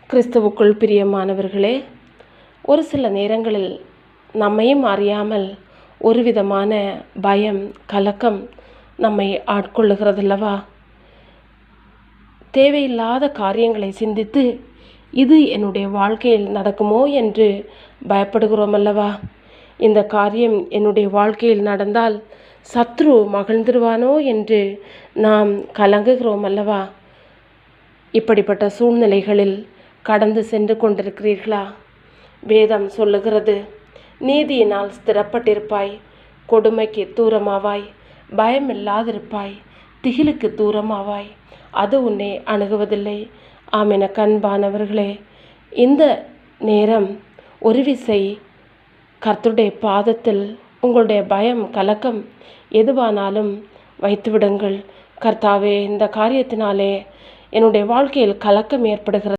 கிறிஸ்துவுக்குள் பிரியமானவர்களே, ஒரு சில நேரங்களில் நம்மையும் அறியாமல் ஒரு விதமான பயம், கலக்கம் நம்மை ஆட்கொள்ளுகிறதல்லவா? தேவையில்லாத காரியங்களை சிந்தித்து இது என்னுடைய வாழ்க்கையில் நடக்குமோ என்று பயப்படுகிறோம் அல்லவா? இந்த காரியம் என்னுடைய வாழ்க்கையில் நடந்தால் சத்ரு மகிழ்ந்துருவானோ என்று நாம் கலங்குகிறோம் அல்லவா? இப்படிப்பட்ட சூழ்நிலைகளில் கடந்து சென்று கொண்டிருக்கிறீர்களா? வேதம் சொல்லுகிறது, நீதியினால் ஸ்திரப்பட்டிருப்பாய், கொடுமைக்கு தூரமாவாய், பயமில்லாதிருப்பாய், திகிலுக்கு தூரமாவாய், அது உன்னை அணுகுவதில்லை. ஆமென கண்பானவர்களே, இந்த நேரம் ஒரு விசை கர்த்தருடைய பாதத்தில் உங்களுடைய பயம், கலக்கம் எதுவானாலும் வைத்துவிடுங்கள். கர்த்தாவே, இந்த காரியத்தினாலே என்னுடைய வாழ்க்கையில் கலக்கம் ஏற்படுகிறது.